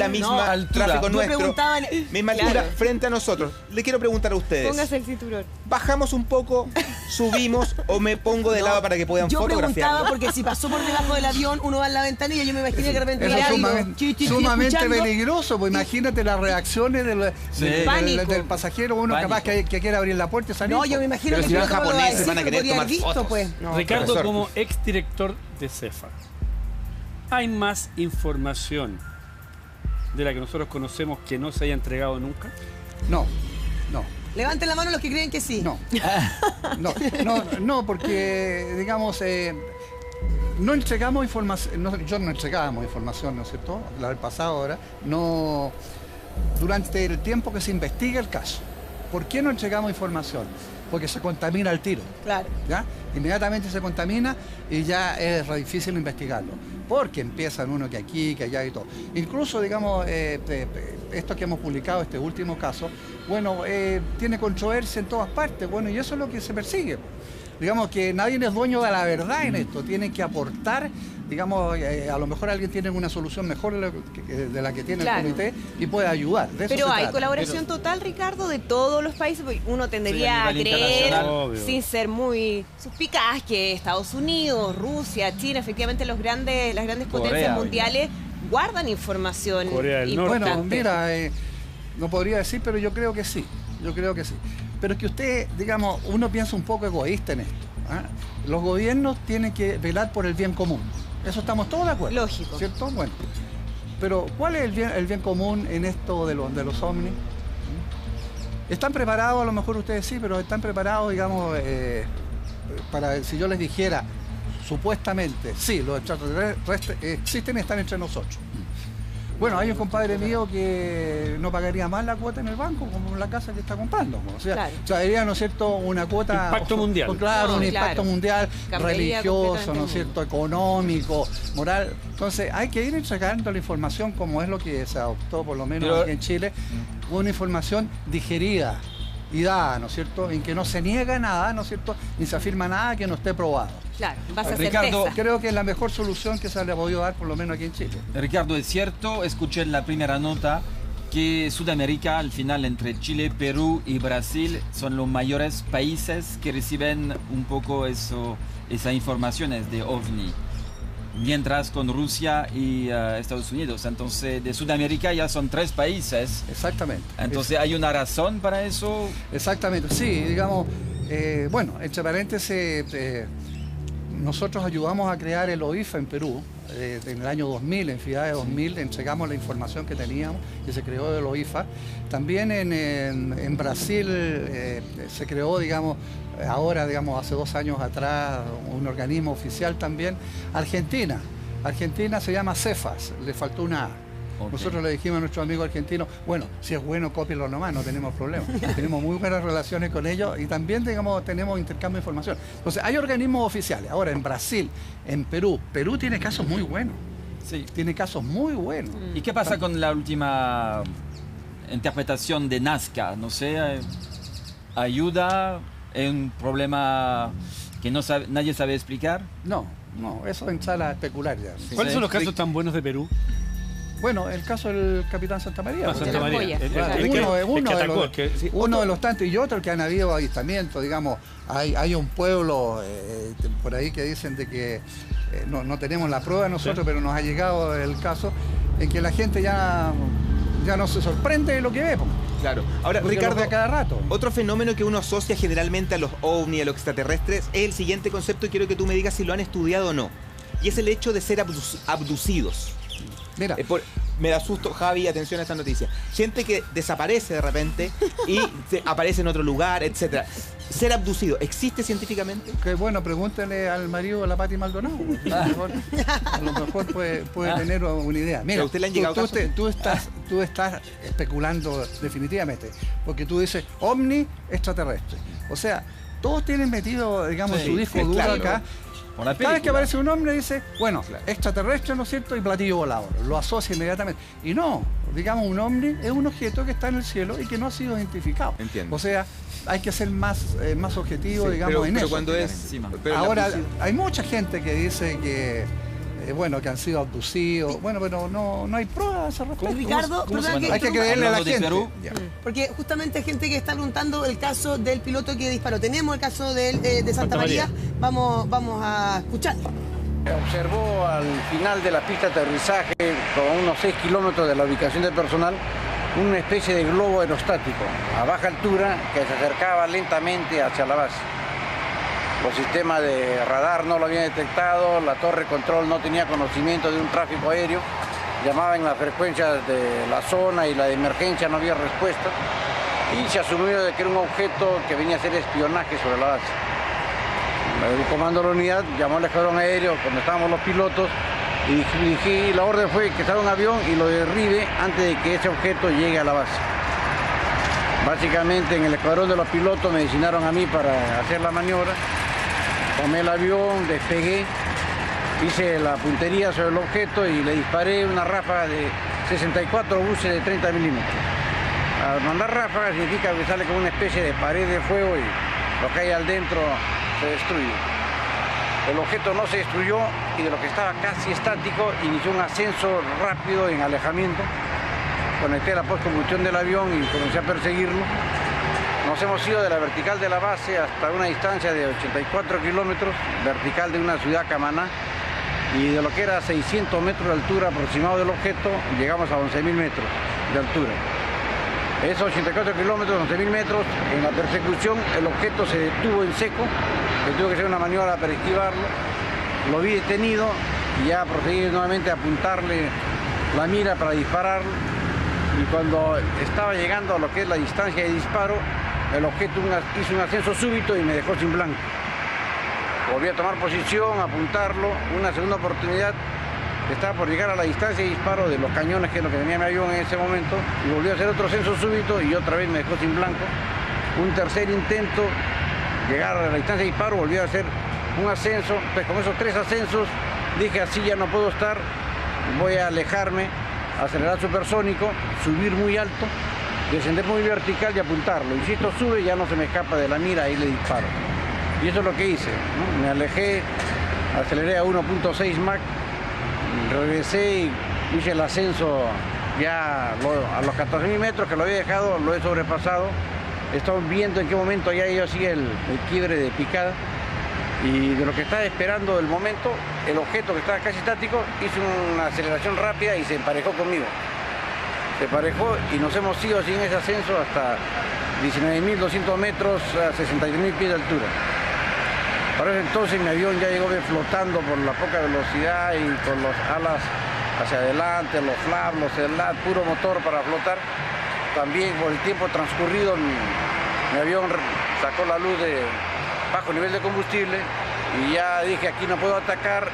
misma altura. tráfico Yo nuestro, preguntaba, misma Claro. altura frente a nosotros. Le quiero preguntar a ustedes. Póngase el cinturón. ¿Bajamos un poco, subimos o me pongo de lado para que puedan yo preguntaba fotografiarlo? porque si pasó por debajo del avión, uno va en la ventanilla, yo me imaginé que de repente Eso vi es algo, sumamente escuchando. peligroso, pues imagínate las reacciones Pánico. del pasajero, uno Pánico. capaz que quiere abrir la puerta y salir. No, yo me imagino Pero que si el van piloto no lo va a japoneses, decir, van a porque querer podría haber tomar visto, fotos. pues. No. Ricardo, profesor. como exdirector de CEFA, ¿hay más información de la que nosotros conocemos que no se haya entregado nunca? No. Levanten la mano los que creen que sí. No, porque, digamos, no entregamos información, yo no entregábamos información, ¿no es cierto? La del pasado ahora, no, durante el tiempo que se investiga el caso. ¿Por qué no entregamos información? Porque se contamina el tiro. Claro. ¿Ya? Inmediatamente se contamina y ya es re difícil investigarlo. Porque empiezan uno que aquí, que allá y todo. Incluso, digamos, esto que hemos publicado, este último caso, bueno, tiene controversia en todas partes, bueno, y eso es lo que se persigue. Digamos que nadie es dueño de la verdad en esto, tienen que aportar, digamos, a lo mejor alguien tiene una solución mejor de la que tiene Claro. el comité y puede ayudar. De eso Pero se hay trata. colaboración total, Ricardo, de todos los países. Porque uno Sí, tendería a a nivel creer, internacional. Obvio. sin ser muy suspicaz, que Estados Unidos, Rusia, China, efectivamente las grandes Corea, potencias mundiales guardan información Corea del Norte. importante. Bueno, mira, no podría decir, pero yo creo que sí. Yo creo que sí. Pero es que usted, digamos, uno piensa un poco egoísta en esto. ¿Ah? Los gobiernos tienen que velar por el bien común. Eso estamos todos de acuerdo. Lógico. ¿Cierto? Bueno. Pero, ¿cuál es el bien común en esto de los ovnis? ¿Están preparados? A lo mejor ustedes sí, pero están preparados, digamos, para, si yo les dijera, supuestamente, sí, los extraterrestres existen y están entre nosotros. Bueno, hay un compadre mío que no pagaría más la cuota en el banco como la casa que está comprando. O sea, Claro. traería, ¿no es cierto?, una cuota... Impacto mundial. Claro, No, un claro. impacto mundial, Cambiaría religioso, completamente ¿no es el cierto?, económico, moral. Entonces, hay que ir entregando la información como es lo que se adoptó, por lo menos Pero- aquí en Chile, una información digerida y dada, ¿no es cierto?, en que no se niega nada, ¿no es cierto?, ni se afirma nada que no esté probado. Claro, en base a Ricardo, certeza. Creo que es la mejor solución que se le ha podido dar, por lo menos aquí en Chile. Ricardo, es cierto, escuché en la primera nota que Sudamérica, al final, entre Chile, Perú y Brasil, son los mayores países que reciben un poco esas informaciones de OVNI. Mientras con Rusia y Estados Unidos. Entonces, de Sudamérica ya son 3 países. Exactamente. Entonces, ¿hay una razón para eso? Exactamente, sí, digamos, bueno, entre paréntesis, nosotros ayudamos a crear el OIFA en Perú, en el año 2000, en FIDAE 2000, entregamos la información que teníamos y se creó el OIFA. También en Brasil se creó, digamos, ahora, digamos, hace 2 años atrás, un organismo oficial también. Argentina se llama CEFAS, le faltó una A. Ok. Nosotros le dijimos a nuestros amigos argentinos, bueno, si es bueno, cópienlo nomás, no tenemos problema. Tenemos muy buenas relaciones con ellos y también, digamos, tenemos intercambio de información. Entonces, hay organismos oficiales. Ahora, en Brasil, en Perú tiene casos muy buenos. Sí. Tiene casos muy buenos. ¿Y qué pasa con la última interpretación de Nazca? No sé, ¿ayuda? ¿Es un problema que nadie sabe explicar? No, eso es entrar a especular ya. Sí. ¿Cuáles son los casos tan buenos de Perú? Bueno, el caso del capitán Santa María. Ah, Santa María. Uno de los tantos y otros que han habido avistamientos, digamos, hay un pueblo por ahí que dicen de que no tenemos la prueba nosotros, pero nos ha llegado el caso en que la gente ya no se sorprende de lo que ve. Claro. Ahora, Porque Ricardo, lo ve a cada rato. otro fenómeno que uno asocia generalmente a los ovni, a los extraterrestres, es el siguiente concepto y quiero que tú me digas si lo han estudiado o no. Y es el hecho de ser abducidos. Mira, Me da susto, Javi, atención a esta noticia. Gente que desaparece de repente y aparece en otro lugar, etcétera. Ser abducido, ¿existe científicamente? que bueno, pregúntale al marido de la Pati Maldonado. A lo mejor puede tener una idea. Mira, ¿A usted le han llegado casos? tú estás especulando definitivamente, porque tú dices ovni extraterrestre. O sea, todos tienen metido, digamos, Sí, su disco duro claro. acá. Por la Cada vez que película. aparece un hombre dice, bueno, extraterrestre, ¿no es cierto? Y platillo volador. Lo asocia inmediatamente. Y no, digamos, un ovni es un objeto que está en el cielo y que no ha sido identificado. Entiendo. O sea, hay que ser más objetivo, Sí, digamos, en pero eso. cuando es... Sí, man. pero la Ahora, abducción- hay mucha gente que dice que, que han sido abducidos. Bueno, pero no hay pruebas a ese respecto. Ricardo, ¿Cómo se perdona llama? Hay que interrumpa. creerle a la Hablando de gente. Perú. Ya. Porque justamente hay gente que está preguntando el caso del piloto que disparó. Tenemos el caso de Santa Santa María. María. Vamos a escuchar. Observó al final de la pista de aterrizaje, con unos 6 kilómetros de la ubicación del personal, una especie de globo aerostático a baja altura que se acercaba lentamente hacia la base. Los sistemas de radar no lo habían detectado, la torre control no tenía conocimiento de un tráfico aéreo, llamaban las frecuencias de la zona y la de emergencia, no había respuesta, y se asumió de que era un objeto que venía a hacer espionaje sobre la base. El comando de la unidad llamó al escuadrón aéreo cuando estábamos los pilotos y la orden fue que salga un avión y lo derribe antes de que ese objeto llegue a la base. Básicamente en el escuadrón de los pilotos me designaron a mí para hacer la maniobra. Tomé el avión, despegué, hice la puntería sobre el objeto y le disparé una ráfaga de 64 buses de 30 milímetros. Al mandar ráfaga significa que sale como una especie de pared de fuego y lo que hay al dentro se destruye. El objeto no se destruyó y de lo que estaba casi estático inició un ascenso rápido en alejamiento. Conecté la postcombustión del avión y comencé a perseguirlo. Nos hemos ido de la vertical de la base hasta una distancia de 84 kilómetros, vertical de una ciudad, Camaná, y de lo que era 600 metros de altura aproximado del objeto, llegamos a 11.000 metros de altura. Esos 84 kilómetros, 11.000 metros, en la persecución el objeto se detuvo en seco, yo tuve que hacer una maniobra para esquivarlo, lo vi detenido y ya proseguí nuevamente a apuntarle la mira para dispararlo, y cuando estaba llegando a lo que es la distancia de disparo, el objeto hizo un ascenso súbito y me dejó sin blanco. Volví a tomar posición, a apuntarlo, una segunda oportunidad. Estaba por llegar a la distancia de disparo de los cañones, que es lo que tenía mi avión en ese momento, y volvió a hacer otro ascenso súbito y otra vez me dejó sin blanco. Un tercer intento, llegar a la distancia de disparo, volvió a hacer un ascenso. Pues con esos 3 ascensos dije, así ya no puedo estar, voy a alejarme, acelerar supersónico, subir muy alto, descender muy vertical y apuntarlo. Y si esto sube ya no se me escapa de la mira, ahí le disparo. Y eso es lo que hice, ¿no? Me alejé, aceleré a 1.6 Mach, regresé y hice el ascenso ya a los 14.000 metros que lo había dejado, lo he sobrepasado. Estamos viendo en qué momento ya yo hacía el quiebre de picada, y de lo que estaba esperando del momento, el objeto que estaba casi estático hizo una aceleración rápida y se emparejó conmigo. Se emparejó y nos hemos ido así en ese ascenso hasta 19.200 metros a 63.000 pies de altura. Para ese entonces mi avión ya llegó flotando por la poca velocidad y con las alas hacia adelante, los flaps, los headlamps, puro motor para flotar. También por el tiempo transcurrido mi avión sacó la luz de bajo nivel de combustible y ya dije, aquí no puedo atacar,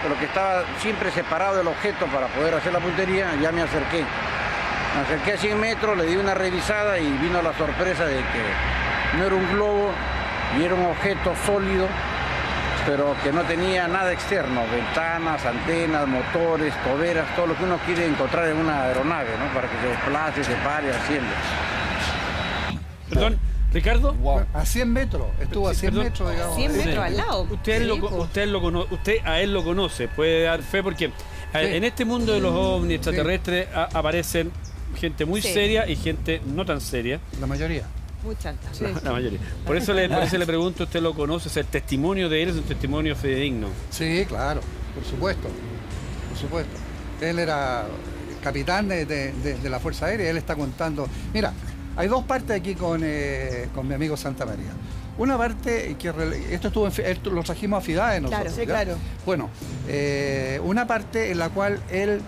pero que estaba siempre separado del objeto para poder hacer la puntería, ya me acerqué. Me acerqué a 100 metros, le di una revisada y vino la sorpresa de que no era un globo y era un objeto sólido, pero que no tenía nada externo, ventanas, antenas, motores, toberas, todo lo que uno quiere encontrar en una aeronave, ¿no? Para que se desplace, se pare, ascienda. Perdón, Ricardo. Wow. A 100 metros, estuvo a 100 perdón, metros, digamos. 100 metros al lado. Usted a él lo conoce, puede dar fe porque en este mundo de los ovnis extraterrestres aparecen gente muy seria y gente no tan seria. La mayoría. Muy chanta. La mayoría. Por eso le pregunto, ¿usted lo conoce? O sea, el testimonio de él es un testimonio fidedigno. Sí, claro, por supuesto. Por supuesto. Él era capitán de la Fuerza Aérea, él está contando. Mira, hay dos partes aquí con mi amigo Santa María. Una parte que esto lo trajimos a Fidae nosotros. Claro, sí, claro. Bueno, una parte en la cual él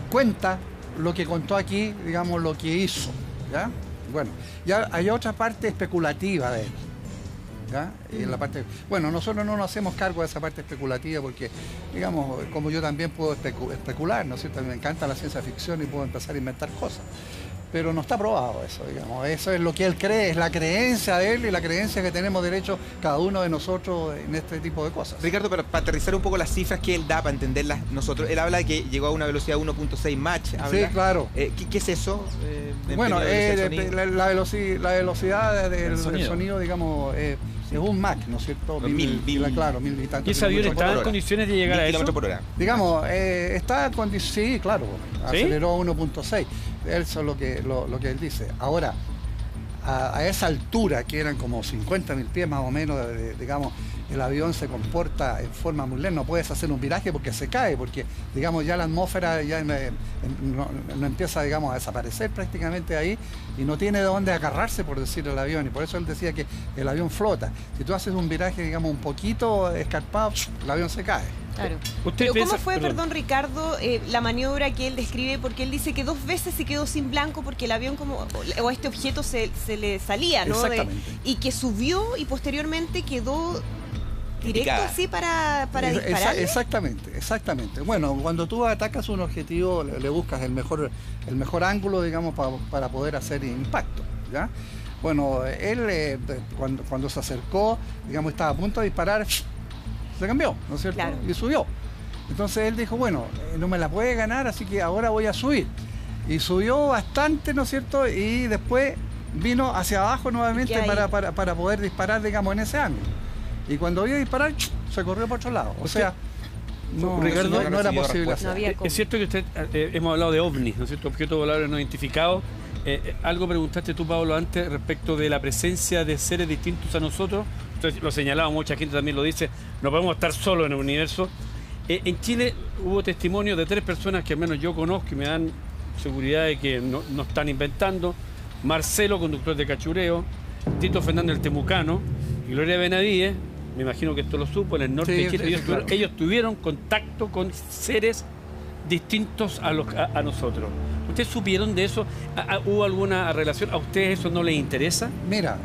cuenta lo que contó aquí, digamos, lo que hizo, ¿ya? Bueno, ya hay otra parte especulativa de él, ¿ya? Y en la parte, bueno, nosotros no nos hacemos cargo de esa parte especulativa porque, digamos, como yo también puedo especular, ¿no es cierto? Me encanta la ciencia ficción y puedo empezar a inventar cosas. Pero no está probado eso, digamos. Eso es lo que él cree, es la creencia de él y la creencia que tenemos derecho cada uno de nosotros en este tipo de cosas. Ricardo, para aterrizar un poco las cifras que él da para entenderlas nosotros, él habla de que llegó a una velocidad 1.6 Mach. Sí, claro. ¿Qué es eso? Bueno, la velocidad del sonido, digamos, es un Mach, ¿no es cierto? Claro, 1000 y tantos. ¿Y ese avión está en condiciones de llegar a eso? Km/h. Digamos, está en condiciones, sí, claro, aceleró 1.6. Eso es lo que él dice. Ahora, a esa altura, que eran como 50.000 pies más o menos, digamos, el avión se comporta en forma muy lenta. No puedes hacer un viraje porque se cae, porque, digamos, ya la atmósfera ya no empieza, digamos, a desaparecer prácticamente ahí y no tiene de dónde agarrarse, por decir, el avión. Y por eso él decía que el avión flota. Si tú haces un viraje, digamos, un poquito escarpado, el avión se cae. Claro. Pero ¿cómo fue, perdón, Ricardo, la maniobra que él describe? Porque él dice que 2 veces se quedó sin blanco porque el avión o este objeto se le salía, ¿no? Exactamente. Y que subió y posteriormente quedó directo así para disparar. Exactamente. Bueno, cuando tú atacas un objetivo, le buscas el mejor ángulo, digamos, para poder hacer impacto, ¿ya? Bueno, él cuando se acercó, digamos, estaba a punto de disparar, se cambió, ¿no es cierto? Claro. Y subió. Entonces él dijo, bueno, no me la puede ganar, así que ahora voy a subir. Y subió bastante, ¿no es cierto? Y después vino hacia abajo nuevamente para poder disparar, digamos, en ese ángulo. Y cuando iba a disparar, se corrió por otro lado. O sea, Ricardo, no era posible hacer. Es cierto que usted, hemos hablado de ovnis, ¿no es cierto? Objetos voladores no identificados. Algo preguntaste tú, Pablo, antes respecto de la presencia de seres distintos a nosotros. Usted lo señalaba, mucha gente también lo dice, no podemos estar solos en el universo. En Chile hubo testimonio de 3 personas que al menos yo conozco y me dan seguridad de que no están inventando. Marcelo, conductor de cachureo, Tito Fernández, el temucano, y Gloria Benavides, me imagino que esto lo supo, en el norte de Chile. Ellos tuvieron contacto con seres distintos a nosotros. ¿Ustedes supieron de eso? ¿Hubo alguna relación? ¿A ustedes eso no les interesa? Mira,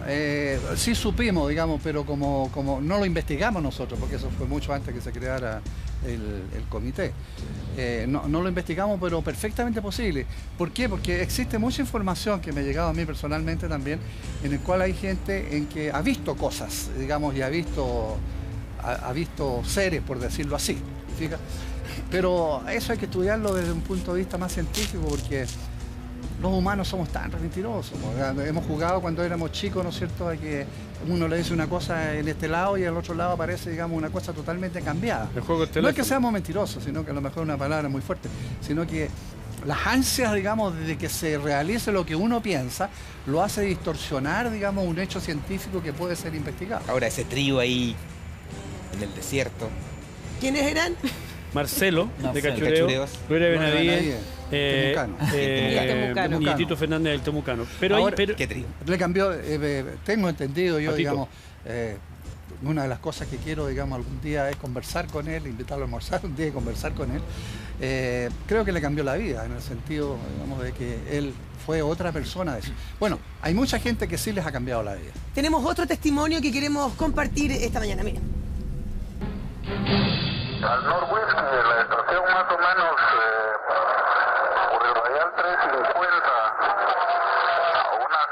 sí supimos, digamos, pero como no lo investigamos nosotros, porque eso fue mucho antes que se creara el comité. No lo investigamos, pero perfectamente posible. ¿Por qué? Porque existe mucha información que me ha llegado a mí personalmente también, en el cual hay gente en que ha visto cosas, digamos, y ha visto seres, por decirlo así. ¿Fíjate? Pero eso hay que estudiarlo desde un punto de vista más científico, porque los humanos somos tan mentirosos. Hemos jugado cuando éramos chicos, ¿no es cierto?, de que uno le dice una cosa en este lado y al otro lado aparece, digamos, una cosa totalmente cambiada. No es que seamos mentirosos, sino que a lo mejor es una palabra muy fuerte, sino que las ansias, digamos, de que se realice lo que uno piensa, lo hace distorsionar, digamos, un hecho científico que puede ser investigado. Ahora, ese trío ahí, en el desierto. ¿Quiénes eran? Marcelo, de Cachureo, Gloria Benavides, Temucano. y Tito Fernández del Temucano. Pero ¿qué trío? Le cambió, tengo entendido yo, digamos, una de las cosas que quiero, digamos, algún día es conversar con él, invitarlo a almorzar un día y conversar con él. Creo que le cambió la vida, en el sentido, digamos, de que él fue otra persona de eso. Bueno, hay mucha gente que sí les ha cambiado la vida. Tenemos otro testimonio que queremos compartir esta mañana, miren. Al noroeste de la estación, más o menos por el radial 350, a unas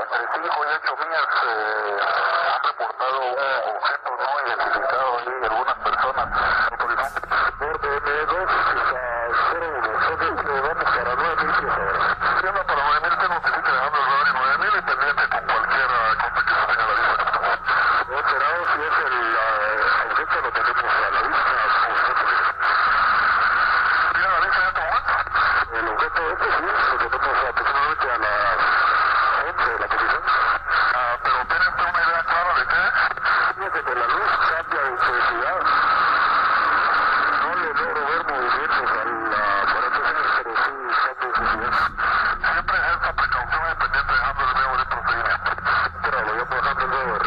entre 5 y 8 millas, han reportado un objeto no identificado ahí, algunas personas. Borde M2 está 0-1, vamos para 9.000 pies ahora. Siendo para 9.000, tengo que decir que dejando el radar en 9.000 y pendiente con cualquier cosa que se tenga a la vista. He esperado si es el objeto, lo tenemos a la vista. ¿Tiene la vista en este momento? El objeto este sí, lo tenemos aproximadamente a las 11 de la posición. Pero ¿tiene usted una idea clara de qué es? Fíjate que la luz cambia de intensidad. No le logro ver movimientos al aparato, pero sí cambia de intensidad. Siempre es esta precaución independiente dejando el nuevo de procedimiento. Pero lo voy bajando el nuevo de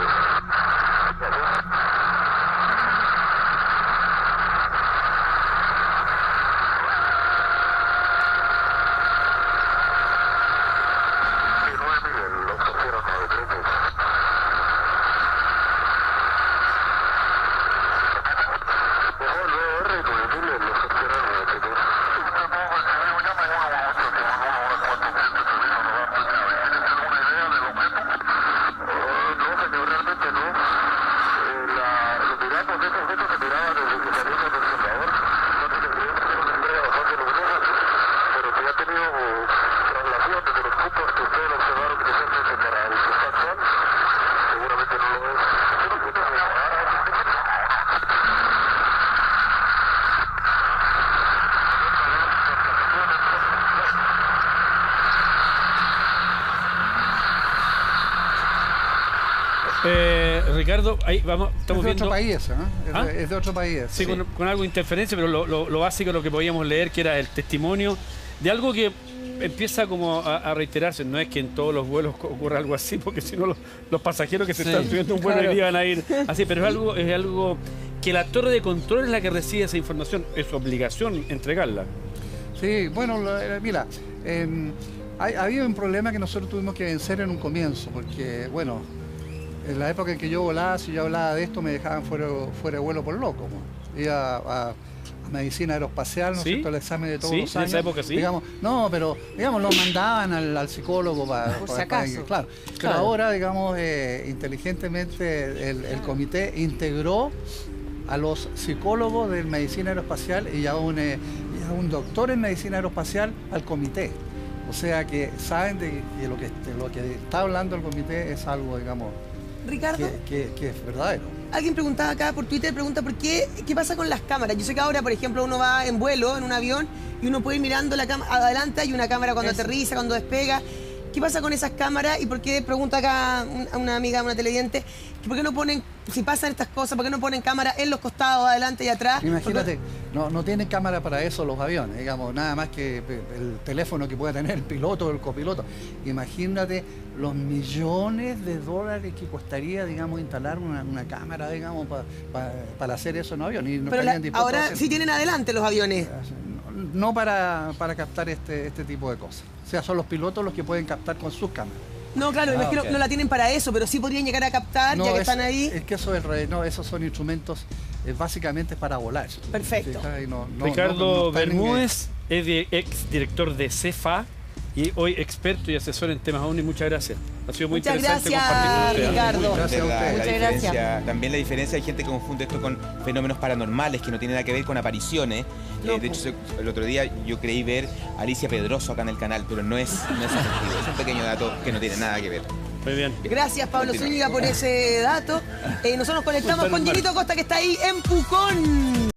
Ricardo, ahí vamos, estamos viendo... Es de otro país, ¿eh? ¿Ah? Es de otro país. Sí, con algo de interferencia, pero lo básico, lo que podíamos leer, que era el testimonio de algo que empieza como a reiterarse. No es que en todos los vuelos ocurra algo así, porque si no los pasajeros que se están subiendo a un vuelo hoy día van a ir así, pero es algo que la torre de control es la que recibe esa información, es su obligación entregarla. Sí, bueno, mira, ha habido un problema que nosotros tuvimos que vencer en un comienzo, porque, bueno, en la época en que yo volaba, si yo hablaba de esto, me dejaban fuera de vuelo por loco. Iba a medicina aeroespacial, ¿no es cierto? El examen de todos los años. En esa época sí. Digamos, no, pero digamos, lo mandaban al psicólogo por si acaso. Claro. Pero ahora, digamos, inteligentemente el comité integró a los psicólogos de medicina aeroespacial y a un doctor en medicina aeroespacial al comité. O sea que saben de lo que está hablando el comité es algo, digamos, Ricardo, que es verdadero. Alguien preguntaba acá por Twitter, pregunta qué pasa con las cámaras. Yo sé que ahora, por ejemplo, uno va en vuelo, en un avión, y uno puede ir mirando la cámara. Adelante hay una cámara cuando aterriza, cuando despega. ¿Qué pasa con esas cámaras? Y por qué, pregunta acá una amiga, una televidente, ¿por qué no ponen, si pasan estas cosas, por qué no ponen cámara en los costados, adelante y atrás? Imagínate, no tienen cámara para eso los aviones, digamos, nada más que el teléfono que pueda tener el piloto o el copiloto. Imagínate los millones de dólares que costaría, digamos, instalar una cámara, digamos, para hacer eso en un avión. Y no pero ahora sí tienen adelante los aviones. No para captar este tipo de cosas. O sea, son los pilotos los que pueden captar con sus cámaras. No, claro, es que no la tienen para eso, pero sí podrían llegar a captar, ya que están ahí. Es que esos son instrumentos básicamente para volar. Perfecto. Ricardo Bermúdez es ex director de CEFA y hoy experto y asesor en temas OVNI. Muchas gracias. Ha sido muy interesante compartir con ustedes. Ricardo. Gracias a ustedes. Muchas gracias. También la diferencia, hay gente que confunde esto con fenómenos paranormales que no tienen nada que ver con apariciones. De hecho, el otro día yo creí ver a Alicia Pedroso acá en el canal, pero no es efectivo. Es un pequeño dato que no tiene nada que ver. Muy bien. Gracias, Pablo Zúñiga, por ese dato. Nosotros nos conectamos con Ginito Costa, que está ahí en Pucón.